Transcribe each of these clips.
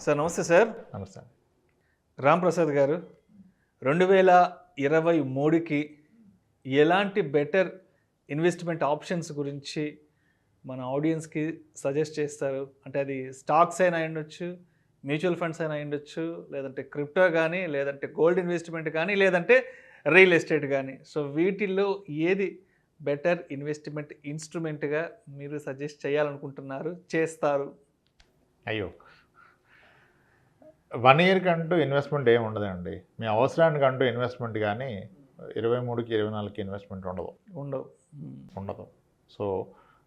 Sir నమస్తే sir. నమస్తే. రామ్ ప్రసాద్ గారు 2023కి ఎలాంటి బెటర్ ఇన్వెస్ట్మెంట్ ఆప్షన్స్ గురించి మన ఆడియన్స్కి సజెస్ట్ చేస్తారు? అంటే అది స్టాక్స్ అయినా ఉండొచ్చు, మ్యూచువల్ ఫండ్స్ అయినా ఉండొచ్చు, లేదంటే క్రిప్టో కానీ, లేదంటే గోల్డ్ ఇన్వెస్ట్మెంట్ కానీ, లేదంటే రియల్ ఎస్టేట్ కానీ. సో వీటిల్లో ఏది బెటర్ ఇన్వెస్ట్మెంట్ ఇన్స్ట్రుమెంట్గా మీరు సజెస్ట్ చేయాలనుకుంటున్నారు, చేస్తారు? అయ్యో, 1 ఇయర్కి అంటూ ఇన్వెస్ట్మెంట్ ఏమి ఉండదండి. మీ అవసరానికి అంటూ ఇన్వెస్ట్మెంట్ కానీ 23కి 24కి ఇన్వెస్ట్మెంట్ ఉండదు. సో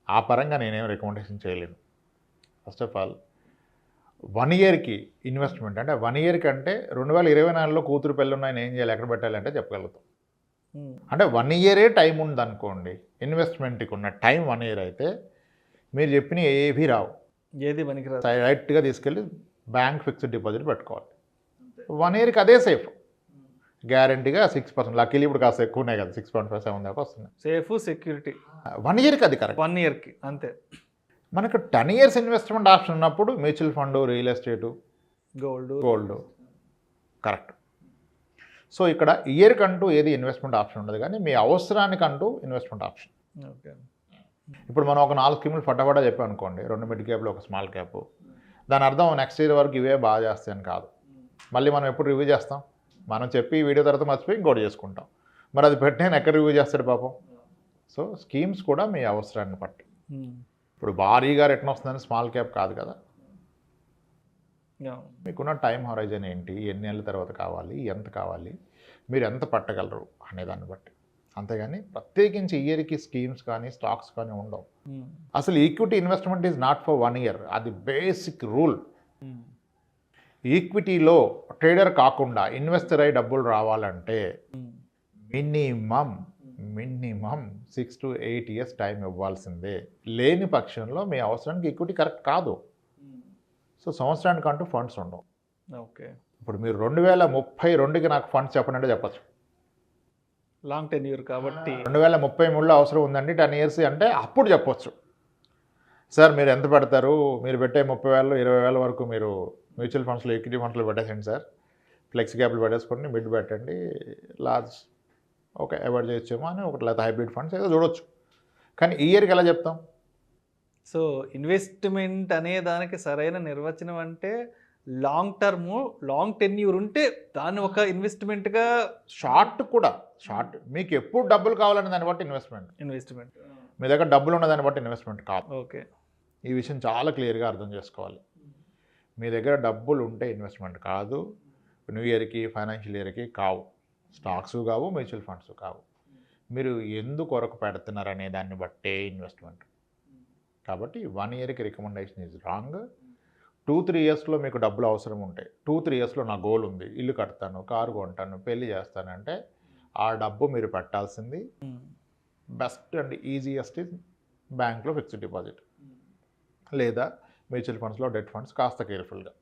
ఆ పరంగా నేనేం రికమెండేషన్ చేయలేను. ఫస్ట్ ఆఫ్ ఆల్ 1 ఇయర్కి ఇన్వెస్ట్మెంట్ అంటే 1 ఇయర్కి అంటే 2024లో కూతురు పెళ్ళి ఉన్నాయి, ఏం చేయాలి, ఎక్కడ పెట్టాలి అంటే చెప్పగలుగుతాం. అంటే 1 ఇయరే టైం ఉందనుకోండి. ఇన్వెస్ట్మెంట్కి ఉన్న టైం 1 ఇయర్ అయితే మీరు చెప్పిన ఏవి రావు, ఏది పనికిరాదు. డైరెక్ట్గా తీసుకెళ్ళి బ్యాంక్ ఫిక్స్డ్ డిపాజిట్ పెట్టుకోవాలి. 1 ఇయర్కి అదే సేఫ్, గ్యారంటీగా 6%. లక్కీలు ఇప్పుడు కాస్త ఎక్కువ ఉన్నాయి కదా, 6.57 దాకా వస్తున్నాయి. సేఫ్ సెక్యూరిటీ 1 ఇయర్కి అది కరెక్ట్. 1 ఇయర్కి అంతే. మనకు 10 ఇయర్స్ ఇన్వెస్ట్మెంట్ ఆప్షన్ ఉన్నప్పుడు mutual fund, real estate, gold correct. So ఇక్కడ ఇయర్కి అంటూ ఏది ఇన్వెస్ట్మెంట్ ఆప్షన్ ఉండదు, కానీ మీ అవసరానికంటూ ఇన్వెస్ట్మెంట్ ఆప్షన్. ఓకే. ఇప్పుడు మనం ఒక 4 స్కీములు ఫటాఫటా చెప్పాం అనుకోండి, 2 మిడ్ క్యాప్లు, ఒక స్మాల్ క్యాప్. దాని అర్థం నెక్స్ట్ ఇయర్ వరకు ఇవే బాగా చేస్తాయని కాదు. మళ్ళీ మనం ఎప్పుడు రివ్యూ చేస్తాం? మనం చెప్పి వీడియో తర్వాత మర్చిపోయి ఇంకోటి చేసుకుంటాం. మరి అది పెట్టి నేను ఎక్కడ రివ్యూ చేస్తాడు పాపం. సో స్కీమ్స్ కూడా మీ అవసరాన్ని బట్టి. ఇప్పుడు భారీగా రిటర్న్ వస్తుందని స్మాల్ క్యాప్ కాదు కదా. మీకున్న టైం హొరైజన్ ఏంటి, ఎన్ని నెలల తర్వాత కావాలి, ఎంత కావాలి, మీరు ఎంత పట్టగలరు అనే దాన్ని బట్టి. అంతేగాని ప్రత్యేకించి ఇయర్కి స్కీమ్స్ కానీ స్టాక్స్ కానీ ఉండవు. అసలు equity investment is not for 1 year, అది బేసిక్ రూల్. ఈక్విటీలో ట్రేడర్ కాకుండా ఇన్వెస్టర్ అయి డబ్బులు రావాలంటే మినిమం 6 to 8 ఇయర్స్ టైం ఇవ్వాల్సిందే. లేని పక్షంలో మీ అవసరానికి ఈక్విటీ కరెక్ట్ కాదు. సో సంవత్సరానికి అంటూ ఫండ్స్ ఉండవు. ఓకే. ఇప్పుడు మీరు 2032కి నాకు ఫండ్స్ చెప్పండి అంటే చెప్పచ్చు. లాంగ్ టెన్యూర్ కాబట్టి 2033లో అవసరం ఉందండి 10 ఇయర్స్ అంటే అప్పుడు చెప్పొచ్చు. సార్ మీరు ఎంత పెడతారు, మీరు పెట్టే 30,000 20,000 వరకు మీరు మ్యూచువల్ ఫండ్స్లో, ఈక్విటీ ఫండ్స్లో పెట్టేసండి సార్, ఫ్లెక్స్ క్యాపిటల్ పెట్టేసుకోండి, మిడ్ పెట్టండి, లార్జ్ ఓకే అవాయిడ్ చేయొచ్చేమో అని ఒకటి, లేదా హైబ్రిడ్ ఫండ్స్ ఏదో చూడొచ్చు. కానీ ఈ ఇయర్కి ఎలా చెప్తాం? సో ఇన్వెస్ట్మెంట్ అనే దానికి సరైన నిర్వచనం అంటే లాంగ్ టర్మ్, లాంగ్ టెన్యూర్ ఉంటే దాన్ని ఒక ఇన్వెస్ట్మెంట్గా. షార్ట్ కూడా, షార్ట్ మీకు ఎప్పుడు డబ్బులు కావాలనే దాన్ని బట్టి ఇన్వెస్ట్మెంట్. మీ దగ్గర డబ్బులు ఉన్న దాన్ని బట్టి ఇన్వెస్ట్మెంట్ కాదు. ఓకే. ఈ విషయం చాలా క్లియర్గా అర్థం చేసుకోవాలి. మీ దగ్గర డబ్బులు ఉంటే ఇన్వెస్ట్మెంట్ కాదు. న్యూ ఇయర్కి, ఫైనాన్షియల్ ఇయర్కి కావు, స్టాక్స్ కావు, మ్యూచువల్ ఫండ్స్ కావు. మీరు ఎందుకు కొరకు పెడుతున్నారు అనే దాన్ని బట్టే ఇన్వెస్ట్మెంట్. కాబట్టి 1 ఇయర్కి రికమెండేషన్ ఈజ్ రాంగ్. 2-3 ఇయర్స్లో మీకు డబ్బులు అవసరం ఉంటాయి. 2-3 ఇయర్స్లో నా గోల్ ఉంది, ఇల్లు కడతాను, కారు కొంటాను, పెళ్ళి చేస్తానంటే ఆ డబ్బు మీరు పెట్టాల్సింది బెస్ట్ అండ్ ఈజియెస్ట్ బ్యాంక్లో ఫిక్స్డ్ డిపాజిట్, లేదా మ్యూచువల్ ఫండ్స్లో, డెట్ ఫండ్స్ కాస్త కేర్ఫుల్గా.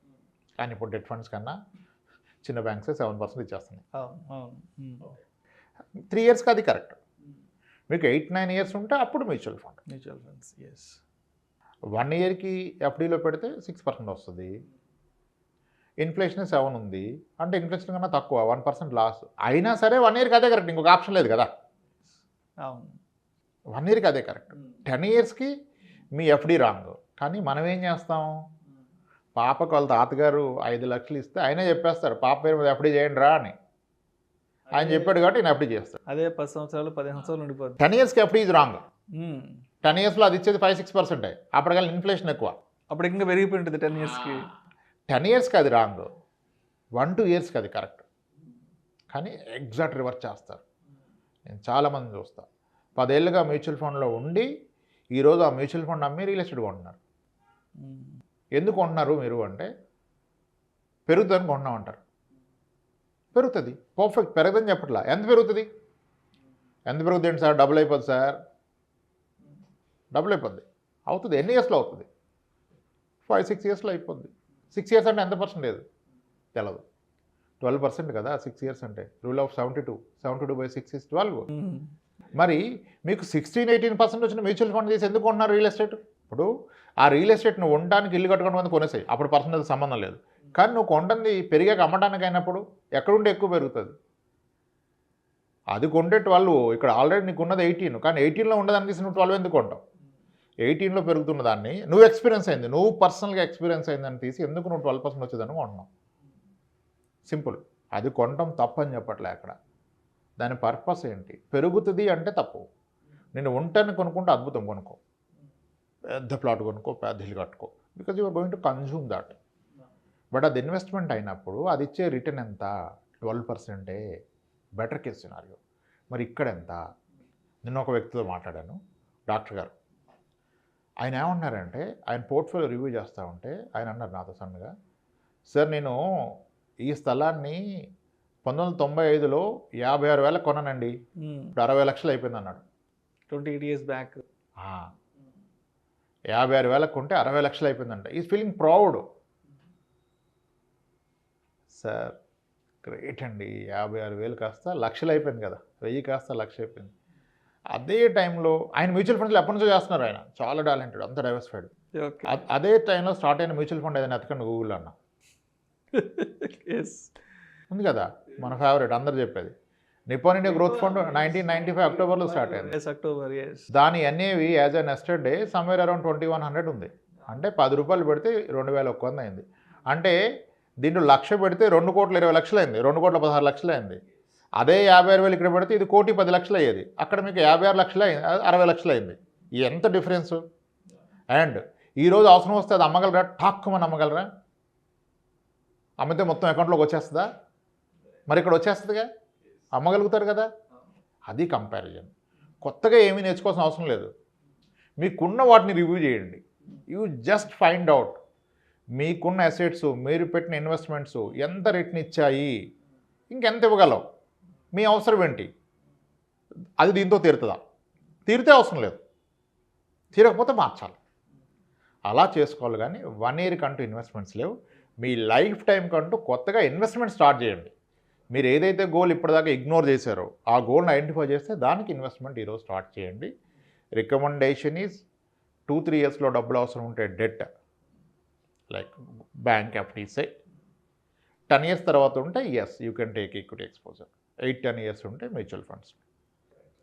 కానీ ఇప్పుడు డెట్ ఫండ్స్ కన్నా చిన్న బ్యాంక్సే 7% ఇచ్చేస్తున్నాయి. 3 ఇయర్స్కి అది కరెక్ట్. మీకు 8-9 ఇయర్స్ ఉంటే అప్పుడు మ్యూచువల్ ఫండ్స్. 1 ఇయర్కి ఎఫ్డీలో పెడితే 6% వస్తుంది. ఇన్ఫ్లేషన్ 7 ఉంది అంటే ఇన్ఫ్లేషన్ కన్నా తక్కువ, 1% లాస్. అయినా సరే 1 ఇయర్కి అదే కరెక్ట్, ఇంకొక ఆప్షన్ లేదు కదా. 1 ఇయర్కి అదే కరెక్ట్. 10 ఇయర్స్కి మీ ఎఫ్డీ రాంగ్. కానీ మనం ఏం చేస్తాం? పాపకు వాళ్ళ తాతగారు 5 లక్షలు ఇస్తే ఆయనే చెప్పేస్తారు, పాప పేరు మీద ఎఫ్డీ చేయండి రా అని. ఆయన చెప్పాడు కాబట్టి నేను ఎఫ్డీ చేస్తాను. అదే 10 సంవత్సరాలు 15 సంవత్సరాలు ఉండిపోతుంది. 10 ఇయర్స్కి ఎఫ్డీ ఇది రాంగ్. 10 ఇయర్స్లో అది ఇచ్చేది 5-6%. అప్పటికల్లా ఇన్ఫ్లేషన్ ఎక్కువ, అప్పుడు ఇంకా పెరిగిపోయి ఉంటుంది 10 ఇయర్స్కి. 10 ఇయర్స్కి అది రాంగ్, 1-2 ఇయర్స్కి అది కరెక్ట్. కానీ ఎగ్జాక్ట్ రివర్స్ చేస్తారు. నేను చాలామంది చూస్తాను, 10 ఏళ్ళుగా మ్యూచువల్ ఫండ్లో ఉండి ఈరోజు ఆ మ్యూచువల్ ఫండ్ అమ్మి రియల్ ఎస్టేట్ కొంటున్నారు. ఎందుకు కొంటున్నారు మీరు అంటే, పెరుగుతుందని కొంటున్నామంటారు. పెరుగుతుంది, పర్ఫెక్ట్, పెరగదని చెప్పట్లా. ఎంత పెరుగుతుంది ఏంటి సార్? డబుల్ అయిపోద్ది సార్. డబుల్ అయిపోద్ది, అవుతుంది. ఎన్ని ఇయర్స్లో అవుతుంది? 5-6 ఇయర్స్లో అయిపోద్ది. 6 ఇయర్స్ అంటే ఎంత పర్సెంటేజ్ తెలదు. 12% కదా 6 ఇయర్స్ అంటే. Rule of 72/6 is 12. మరి మీకు 16-18% వచ్చిన మ్యూచువల్ ఫండ్ చేసి ఎందుకు కొంటున్నారు రియల్ ఎస్టేట్? ఇప్పుడు ఆ రియల్ ఎస్టేట్ను ఉండడానికి, ఇల్లు కట్టుకోవడం కొనేసాయి, అప్పుడు పర్సెంటేజ్ సంబంధం లేదు. కానీ నువ్వు కొంటుంది పెరిగాక అమ్మటానికి అయినప్పుడు ఎక్కడుంటే ఎక్కువ పెరుగుతుంది. అది కొంటే 12, ఇక్కడ ఆల్రెడీ నీకు ఉన్నది 18, కానీ 18లో ఉండదానికి నువ్వు 12 ఎందుకు కొంటావు? 18లో పెరుగుతున్న దాన్ని నువ్వు ఎక్స్పీరియన్స్ అయింది, నువ్వు పర్సనల్గా ఎక్స్పీరియన్స్ అయిందని తీసి ఎందుకు నువ్వు 12% వచ్చేదాన్ని కొంటున్నావు? సింపుల్. అది కొనడం తప్పని చెప్పట్లే అక్కడ. దాని పర్పస్ ఏంటి? పెరుగుతుంది అంటే తప్పు. నేను ఉంటాను కొనుక్కుంటే అద్భుతం, కొనుక్కో, పెద్ద ప్లాట్ కొనుక్కో, పెద్ద ఇల్లు కట్టుకో, because you are going to consume that. But అది ఇన్వెస్ట్మెంట్ అయినప్పుడు అది ఇచ్చే రిటర్న్ ఎంత? 12%. Better case scenario. మరి ఇక్కడ ఎంత? నిన్న ఒక వ్యక్తితో మాట్లాడాను, డాక్టర్ గారు. ఆయన ఏమన్నారంటే, ఆయన పోర్ట్ఫోలియో రివ్యూ చేస్తూ ఉంటే ఆయన అన్నారు నాతో సన్నగా, సార్ నేను ఈ స్థలాన్ని 1995లో 56,000 కొన్నానండి, ఇప్పుడు 60 లక్షలు అయిపోయింది అన్నాడు. 28 years బ్యాక్ 56,000 కొంటే 60 లక్షలు అయిపోయిందంట. Is feeling proud. Sir great అండి, 56,000 కాస్త లక్షలు అయిపోయింది కదా, 1000 కాస్త లక్ష అయిపోయింది. అదే టైంలో ఆయన మ్యూచువల్ ఫండ్స్లో ఎప్పటి నుంచో చేస్తున్నారు, ఆయన చాలా టాలెంటెడ్, అంత డైవర్సిఫైడ్. అదే టైంలో స్టార్ట్ అయిన మ్యూచువల్ ఫండ్ ఏదైనా ఎతకండి గూగుల్లో అన్న ఉంది కదా, మన ఫేవరెట్ అందరు చెప్పేది నిపాన్ ఇండియా గ్రోత్ ఫండ్ 1995 అక్టోబర్లో స్టార్ట్ అయింది. దాని NAV as a nested day somewhere around 2100 ఉంది. అంటే 10 రూపాయలు పెడితే 2100 అయింది. అంటే దీంట్లో 1,00,000 పెడితే 2,20,00,000 అయింది, 2,16,00,000 అయింది. అదే 56,000 ఇక్కడ పెడితే ఇది 1,10,00,000 అయ్యేది. అక్కడ మీకు 56 లక్షలు అయింది, 60 లక్షలు అయింది. ఎంత డిఫరెన్సు! అండ్ ఈరోజు అవసరం వస్తే అది అమ్మగలరా? టాక్కుమని అమ్మగలరా? అమ్మితే మొత్తం అకౌంట్లోకి వచ్చేస్తుందా? మరి ఇక్కడ వచ్చేస్తుందిగా, అమ్మగలుగుతారు కదా. అది కంపారిజన్. కొత్తగా ఏమీ నేర్చుకోవాల్సిన అవసరం లేదు. మీకున్న వాటిని రివ్యూ చేయండి. యూ జస్ట్ ఫైండ్ అవుట్ మీకున్న అసెట్స్, మీరు పెట్టిన ఇన్వెస్ట్మెంట్స్ ఎంత రిటర్న్ ఇచ్చాయి, ఇంకెంత ఇవ్వగలవు, మీ అవసరం ఏంటి, అది దీంతో తీరుతుందా? తీరితే అవసరం లేదు, తీరకపోతే మార్చాలి. అలా చేసుకోవాలి. కానీ 1 year కంటూ ఇన్వెస్ట్మెంట్స్ లేవు. మీ లైఫ్ టైం కంటూ కొత్తగా ఇన్వెస్ట్మెంట్ స్టార్ట్ చేయండి. మీరు ఏదైతే గోల్ ఇప్పటిదాకా ఇగ్నోర్ చేశారో ఆ గోల్ని ఐడెంటిఫై చేస్తే దానికి ఇన్వెస్ట్మెంట్ ఈరోజు స్టార్ట్ చేయండి. రికమెండేషన్ ఈజ్ 2-3 yearsలో డబ్బులు అవసరం ఉంటే డెట్ లైక్ బ్యాంక్ ఎఫ్డీసే, 10 years తర్వాత ఉంటే yes you can take equity exposure, 8-10 years ఉంటే మ్యూచువల్ ఫండ్స్,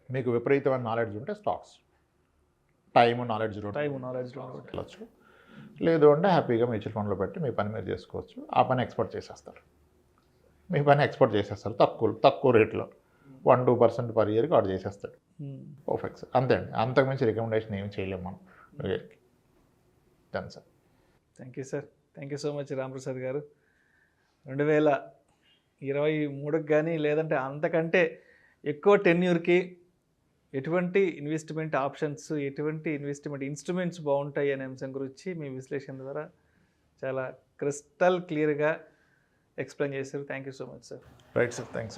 మీకు విపరీతమైన నాలెడ్జ్ ఉంటే స్టాక్స్, టైము నాలెడ్జ్ వెళ్ళచ్చు. లేదు అంటే హ్యాపీగా మ్యూచువల్ ఫండ్లో పెట్టి మీ పని మీరు చేసుకోవచ్చు. ఆ పని ఎక్స్పోర్ట్ చేసేస్తారు, మీ పని ఎక్స్పోర్ట్ చేసేస్తారు తక్కువ రేట్లో, 1-2% పర్ ఇయర్కి వాడు చేసేస్తాడు. పర్ఫెక్ట్ సార్, అంతే అండి. అంతకుమించి రికమెండేషన్ ఏమి చేయలేము మనం న్యూ ఇయర్కి. Done sir. Thank you sir, thank you so much Ramprasad గారు. 2023కి కానీ లేదంటే అంతకంటే ఎక్కువ టెన్యూర్కి ఎటువంటి ఇన్వెస్ట్మెంట్ ఆప్షన్స్, ఎటువంటి ఇన్వెస్ట్మెంట్ ఇన్స్ట్రుమెంట్స్ బాగుంటాయి అనే అంశం గురించి మీ విశ్లేషణ ద్వారా చాలా క్రిస్టల్ క్లియర్గా ఎక్స్ప్లెయిన్ చేశారు. Thank you so much sir. Right sir, thanks.